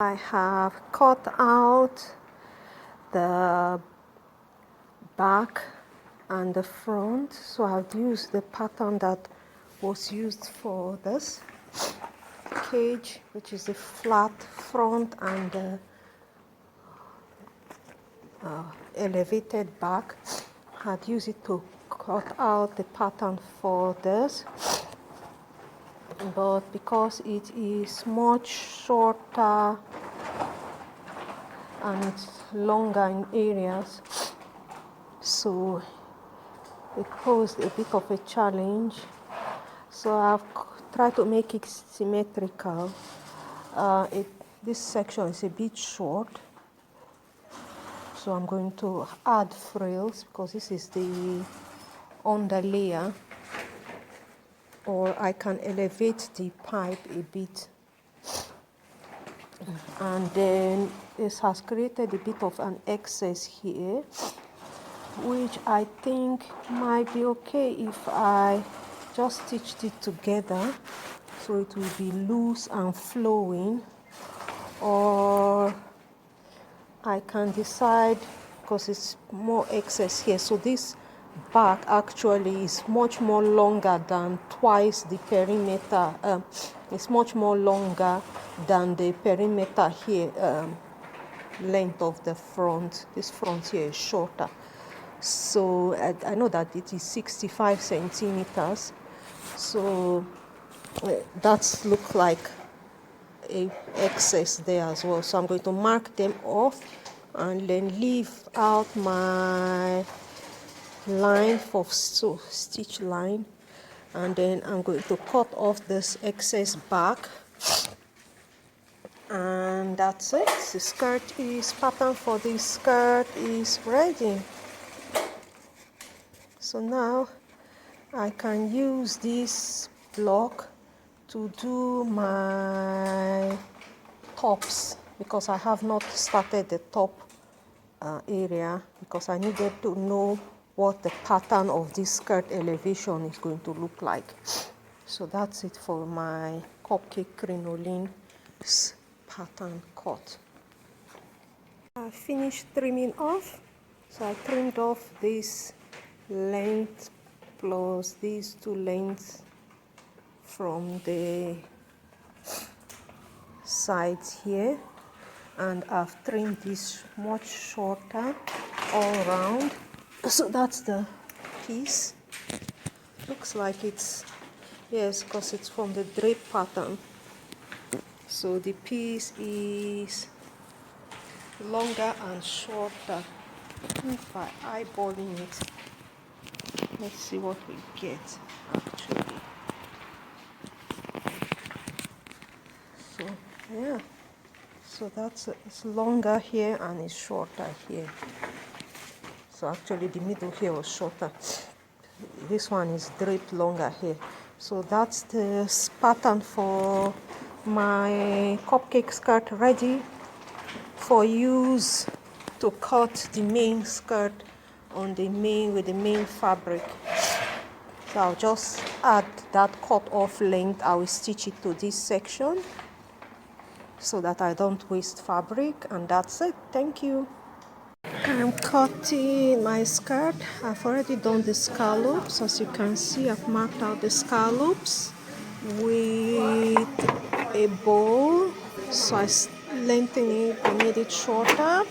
I have cut out the back and the front, so I've used the pattern that was used for this cage, which is the flat front and the elevated back. I'd use it to cut out the pattern for this, but because it is much shorter and it's longer in areas, so it posed a bit of a challenge. So I've tried to make it symmetrical. This section is a bit short, so I'm going to add frills because this is the under layer, or I can elevate the pipe a bit. And then this has created a bit of an excess here, which I think might be okay if I just stitched it together so it will be loose and flowing, or I can decide, because it's more excess here, so this back actually is much more longer than twice the perimeter. It's much more longer than the perimeter here, length of the front. This front here is shorter, so I know that it is 65 centimeters, so that looks like a excess there as well. So I'm going to mark them off and then leave out my line for stitch line, and then I'm going to cut off this excess back, and that's it. The skirt is pattern for this skirt is ready. So now I can use this block to do my tops, because I have not started the top area, because I needed to know what the pattern of this skirt elevation is going to look like. So that's it for my cupcake crinoline pattern cut. I finished trimming off, so I trimmed off this length plus these two lengths from the sides here, and I've trimmed this much shorter all around. So that's the piece. Looks like it's, yes, because it's from the drape pattern. So the piece is longer and shorter. If I eyeballing it, let's see what we get actually. So yeah, so it's longer here and it's shorter here. So actually the middle here was shorter. This one is draped longer here. So that's the pattern for my cupcake skirt, ready for use to cut the main skirt on the main with the main fabric. So I'll just add that cut off length. I will stitch it to this section so that I don't waste fabric, and that's it. Thank you. I'm cutting my skirt. I've already done the scallops. As you can see, I've marked out the scallops with a bow. So I lengthened it, I made it shorter.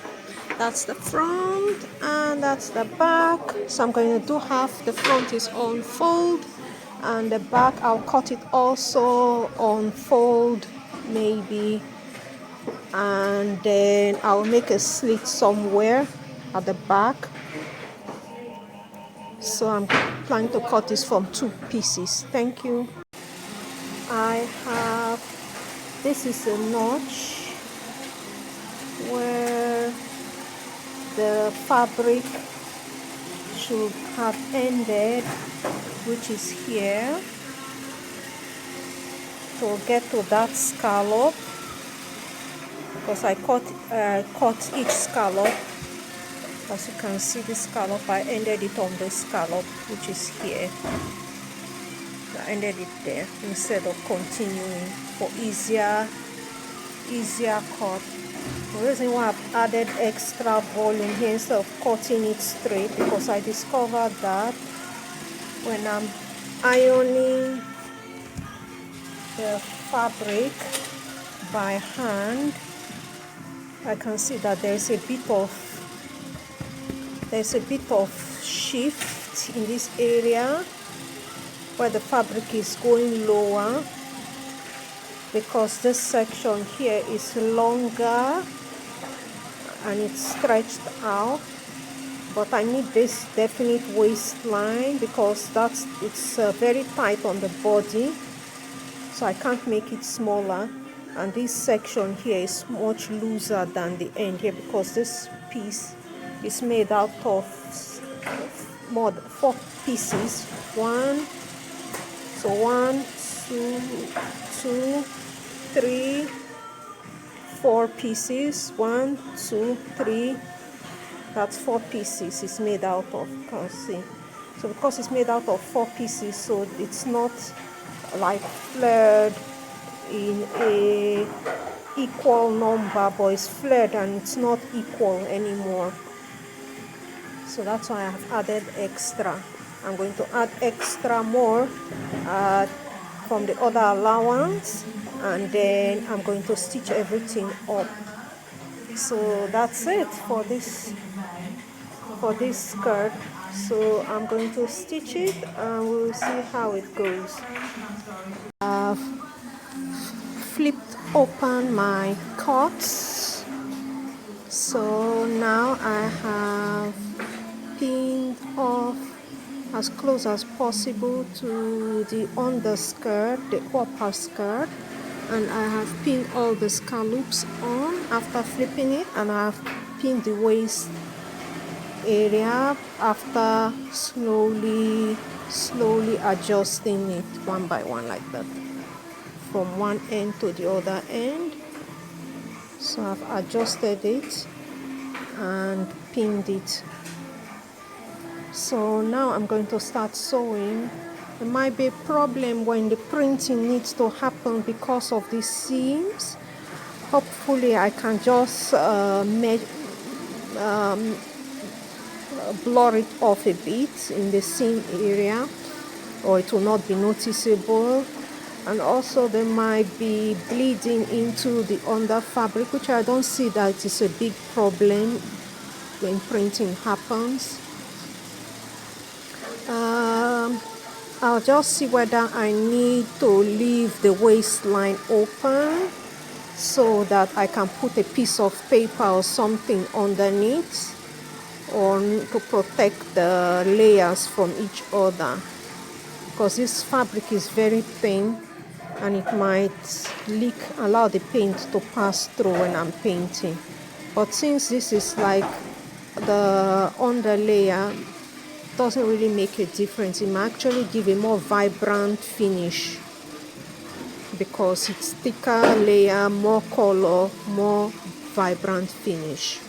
That's the front and that's the back. So I'm going to do half. The front is on fold, and the back I'll cut it also on fold maybe, and then I'll make a slit somewhere at the back. So I'm planning to cut this from two pieces. Thank you. This is a notch where the fabric should have ended, which is here, to get to that scallop, because I cut each scallop. As you can see, the scallop, I ended it on the scallop, which is here. I ended it there instead of continuing for easier easier cut. The reason why I've added extra volume here instead of cutting it straight, because I discovered that when I'm ironing the fabric by hand, I can see that there's a bit of shift in this area where the fabric is going lower, because this section here is longer and it's stretched out. But I need this definite waistline because it's very tight on the body, so I can't make it smaller. And this section here is much looser than the end here, because this piece is made out of more than 4 pieces. 1, 2, 3, 4 pieces. 1, 2, 3. That's 4 pieces it's made out of. You can see. So because it's made out of 4 pieces, so it's not like flared in a equal number, but it's flared and it's not equal anymore. So that's why I have added extra. I'm going to add extra more from the other allowance, and then I'm going to stitch everything up. So that's it for this skirt. So I'm going to stitch it and we'll see how it goes. I've flipped open my cuts, so now I have pinned off as close as possible to the underskirt, the upper skirt, and I have pinned all the scallops on after flipping it, and I have pinned the waist area after slowly adjusting it one by one like that from one end to the other end. So I've adjusted it and pinned it. So now I'm going to start sewing. There might be a problem when the printing needs to happen because of the seams. Hopefully I can just blur it off a bit in the seam area, or it will not be noticeable. And also there might be bleeding into the under fabric, which I don't see that is a big problem when printing happens. I'll just see whether I need to leave the waistline open so that I can put a piece of paper or something underneath, or to protect the layers from each other, because this fabric is very thin and it might leak, allow the paint to pass through when I'm painting. But since this is like the under layer, doesn't really make a difference. It might actually give a more vibrant finish because it's thicker layer, more color, more vibrant finish.